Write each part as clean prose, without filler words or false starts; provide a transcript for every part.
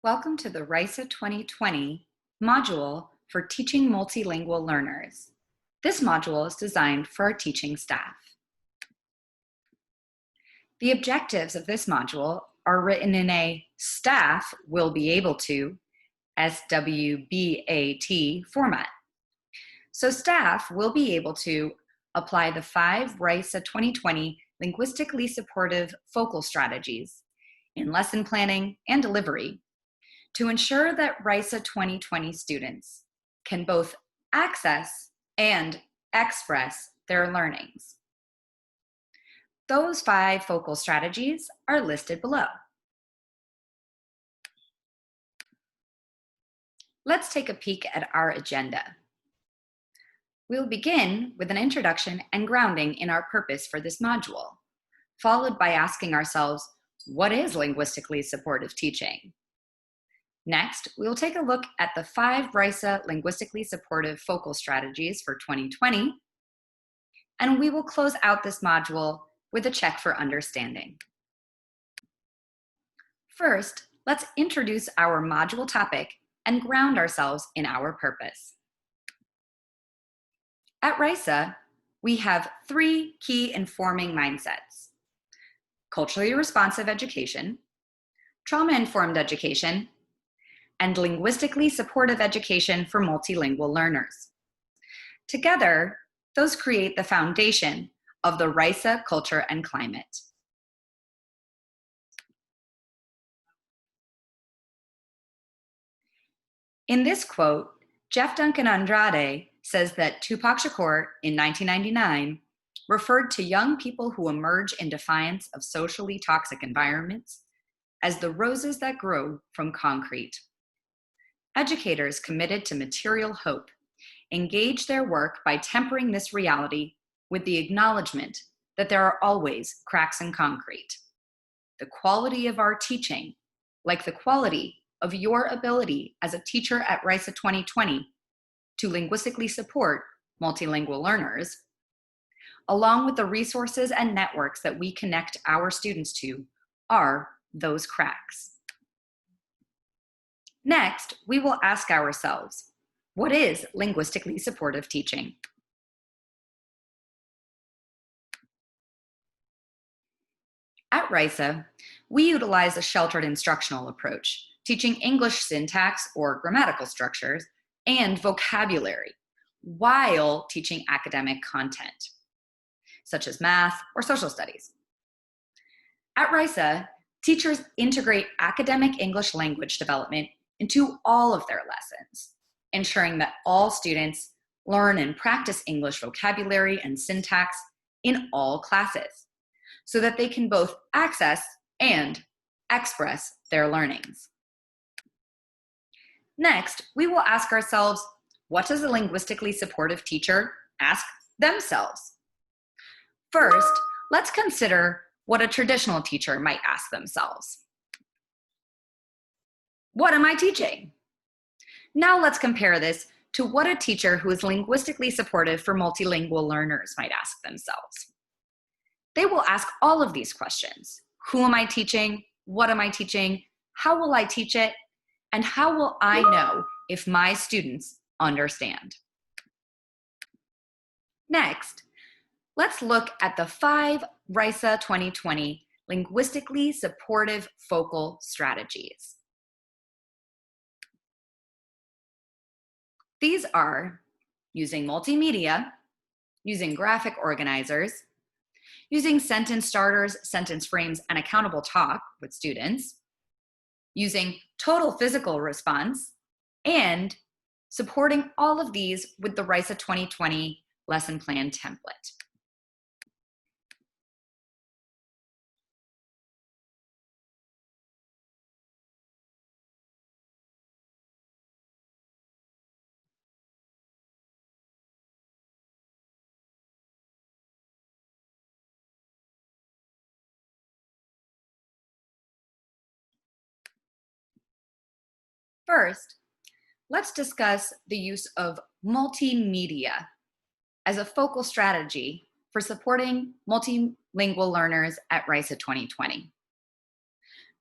Welcome to the RYSA 2020 module for teaching multilingual learners. This module is designed for our teaching staff. The objectives of this module are written in a staff will be able to SWBAT format. So staff will be able to apply the 5 RYSA 2020 linguistically supportive focal strategies in lesson planning and delivery to ensure that RYSA 2020 students can both access and express their learnings. Those 5 focal strategies are listed below. Let's take a peek at our agenda. We'll begin with an introduction and grounding in our purpose for this module, followed by asking ourselves, what is linguistically supportive teaching? Next, we will take a look at the 5 RYSA linguistically supportive focal strategies for 2020, and we will close out this module with a check for understanding. First, let's introduce our module topic and ground ourselves in our purpose. At RYSA, we have 3 key informing mindsets: culturally responsive education, trauma-informed education, and linguistically supportive education for multilingual learners. Together, those create the foundation of the RYSA culture and climate. In this quote, Jeff Duncan Andrade says that Tupac Shakur in 1999 referred to young people who emerge in defiance of socially toxic environments as the roses that grow from concrete. Educators committed to material hope engage their work by tempering this reality with the acknowledgement that there are always cracks in concrete. The quality of our teaching, like the quality of your ability as a teacher at RYSA 2020 to linguistically support multilingual learners, along with the resources and networks that we connect our students to, are those cracks. Next, we will ask ourselves, what is linguistically supportive teaching? At RYSA, we utilize a sheltered instructional approach, teaching English syntax or grammatical structures and vocabulary while teaching academic content, such as math or social studies. At RYSA, teachers integrate academic English language development into all of their lessons, ensuring that all students learn and practice English vocabulary and syntax in all classes, so that they can both access and express their learnings. Next, we will ask ourselves, what does a linguistically supportive teacher ask themselves? First, let's consider what a traditional teacher might ask themselves. What am I teaching? Now let's compare this to what a teacher who is linguistically supportive for multilingual learners might ask themselves. They will ask all of these questions. Who am I teaching? What am I teaching? How will I teach it? And how will I know if my students understand? Next, let's look at the 5 RYSA 2020 linguistically supportive focal strategies. These are using multimedia, using graphic organizers, using sentence starters, sentence frames, and accountable talk with students, using total physical response, and supporting all of these with the RYSA 2020 lesson plan template. First, let's discuss the use of multimedia as a focal strategy for supporting multilingual learners at RYSA 2020.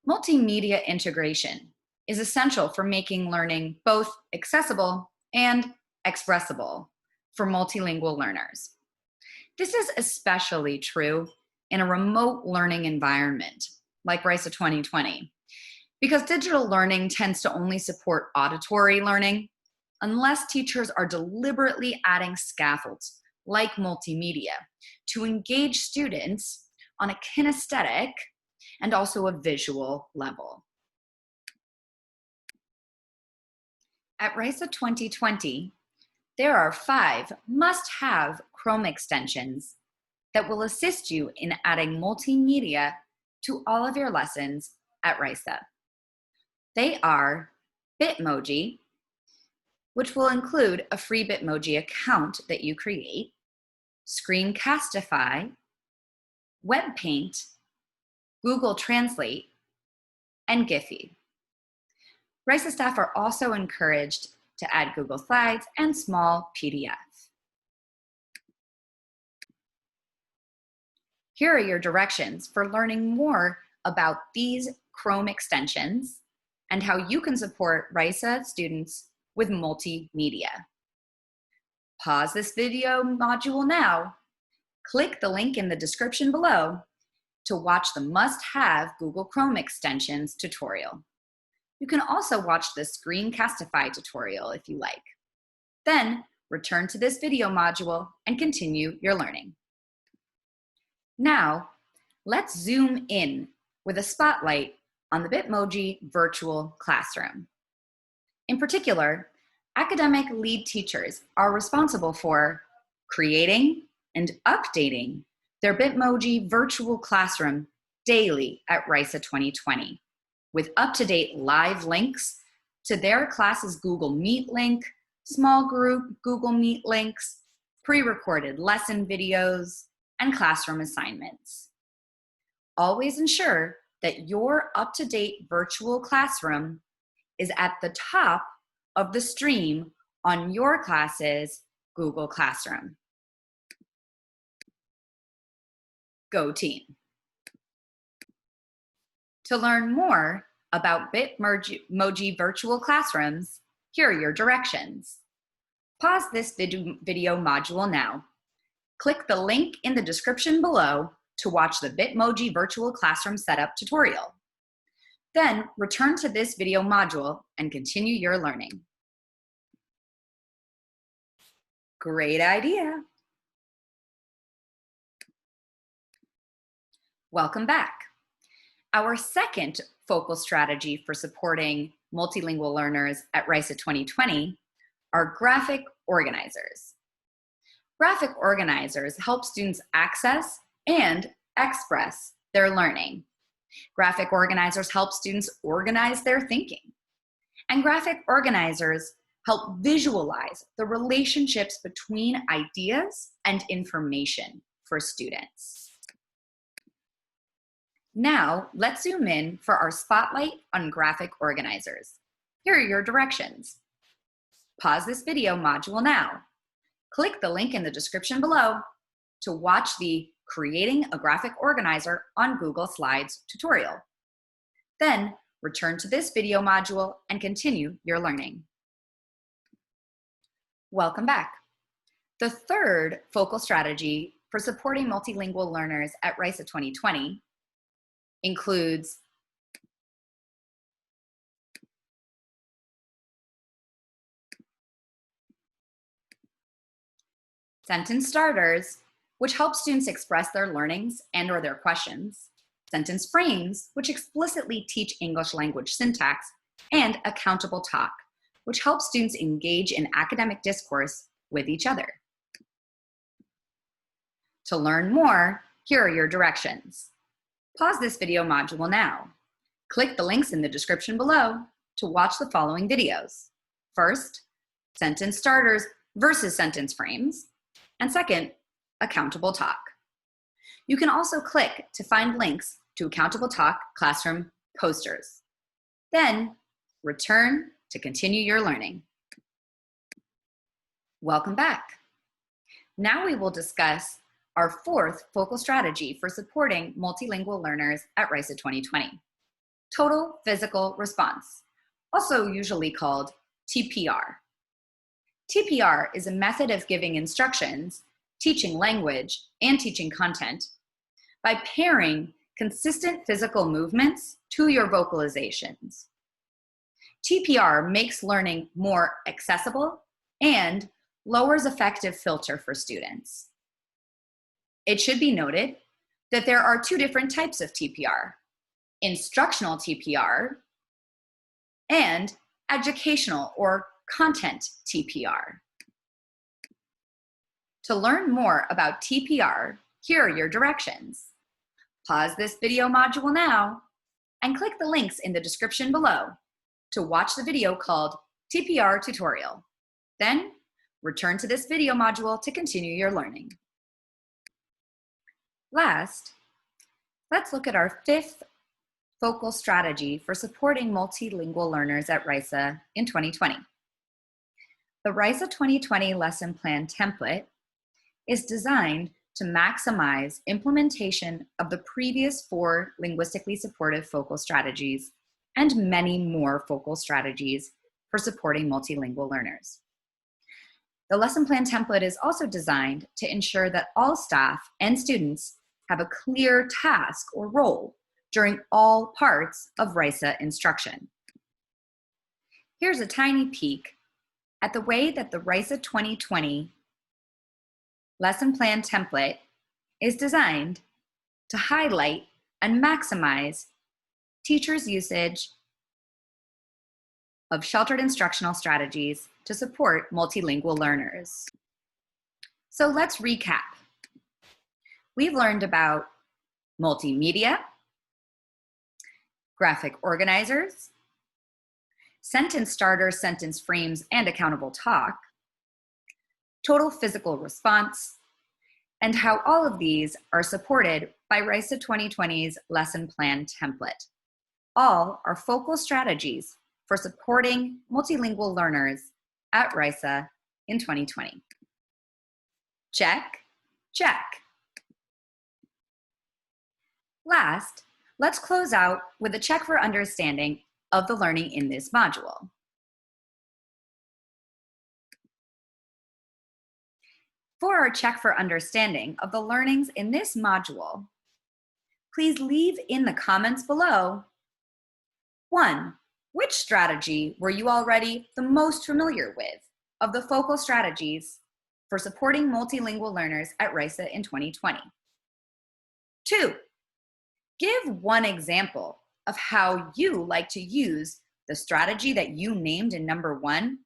Multimedia integration is essential for making learning both accessible and expressible for multilingual learners. This is especially true in a remote learning environment like RYSA 2020, because digital learning tends to only support auditory learning unless teachers are deliberately adding scaffolds like multimedia to engage students on a kinesthetic and also a visual level. At RYSA 2020, there are 5 must-have Chrome extensions that will assist you in adding multimedia to all of your lessons at RYSA. They are Bitmoji, which will include a free Bitmoji account that you create, Screencastify, WebPaint, Google Translate, and Giphy. RYSA staff are also encouraged to add Google Slides and small PDF. Here are your directions for learning more about these Chrome extensions and how you can support RYSA students with multimedia. Pause this video module now. Click the link in the description below to watch the must-have Google Chrome extensions tutorial. You can also watch the Screencastify tutorial if you like. Then return to this video module and continue your learning. Now, let's zoom in with a spotlight on the Bitmoji virtual classroom. In particular, academic lead teachers are responsible for creating and updating their Bitmoji virtual classroom daily at RYSA 2020, with up-to-date live links to their class's Google Meet link, small group Google Meet links, pre-recorded lesson videos, and classroom assignments. Always ensure that your up-to-date virtual classroom is at the top of the stream on your class's Google Classroom. Go team! To learn more about Bitmoji virtual classrooms, here are your directions. Pause this video module now. Click the link in the description below to watch the Bitmoji virtual classroom setup tutorial. Then return to this video module and continue your learning. Great idea. Welcome back. Our second focal strategy for supporting multilingual learners at RYSA 2020 are graphic organizers. Graphic organizers help students access and express their learning. Graphic organizers help students organize their thinking. And graphic organizers help visualize the relationships between ideas and information for students. Now, let's zoom in for our spotlight on graphic organizers. Here are your directions. Pause this video module now. Click the link in the description below to watch the Creating a Graphic Organizer on Google Slides tutorial. Then return to this video module and continue your learning. Welcome back. The third focal strategy for supporting multilingual learners at RYSA 2020 includes sentence starters, which help students express their learnings and/or their questions, sentence frames, which explicitly teach English language syntax, and accountable talk, which helps students engage in academic discourse with each other. To learn more, here are your directions. Pause this video module now. Click the links in the description below to watch the following videos. First, sentence starters versus sentence frames, and second, accountable talk. You can also click to find links to accountable talk classroom posters. Then return to continue your learning. Welcome back. Now we will discuss our fourth focal strategy for supporting multilingual learners at RYSA 2020, total physical response, also usually called TPR. TPR is a method of giving instructions, teaching language, and teaching content by pairing consistent physical movements to your vocalizations. TPR makes learning more accessible and lowers affective filter for students. It should be noted that there are two different types of TPR: instructional TPR and educational or content TPR. To learn more about TPR, here are your directions. Pause this video module now and click the links in the description below to watch the video called TPR Tutorial. Then, return to this video module to continue your learning. Last, let's look at our fifth focal strategy for supporting multilingual learners at RYSA in 2020. The RYSA 2020 lesson plan template is designed to maximize implementation of the previous 4 linguistically supportive focal strategies and many more focal strategies for supporting multilingual learners. The lesson plan template is also designed to ensure that all staff and students have a clear task or role during all parts of RYSA instruction. Here's a tiny peek at the way that the RYSA 2020 lesson plan template is designed to highlight and maximize teachers' usage of sheltered instructional strategies to support multilingual learners. So let's recap. We've learned about multimedia, graphic organizers, sentence starters, sentence frames, and accountable talk, total physical response, and how all of these are supported by RYSA 2020's lesson plan template. All are focal strategies for supporting multilingual learners at RYSA in 2020. Check, check. Last, let's close out with a check for understanding of the learning in this module. For our check for understanding of the learnings in this module, please leave in the comments below: 1. Which strategy were you already the most familiar with of the focal strategies for supporting multilingual learners at RYSA in 2020? 2. Give one example of how you like to use the strategy that you named in number 1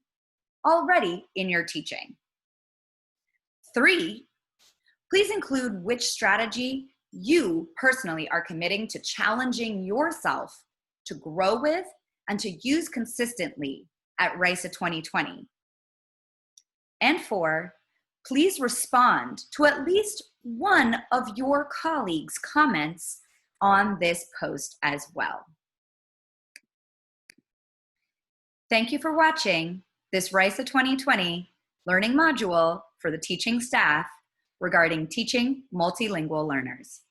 already in your teaching. 3. Please include which strategy you personally are committing to challenging yourself to grow with and to use consistently at RYSA 2020. And 4, please respond to at least one of your colleagues' comments on this post as well. Thank you for watching this RYSA 2020 learning module for the teaching staff regarding teaching multilingual learners.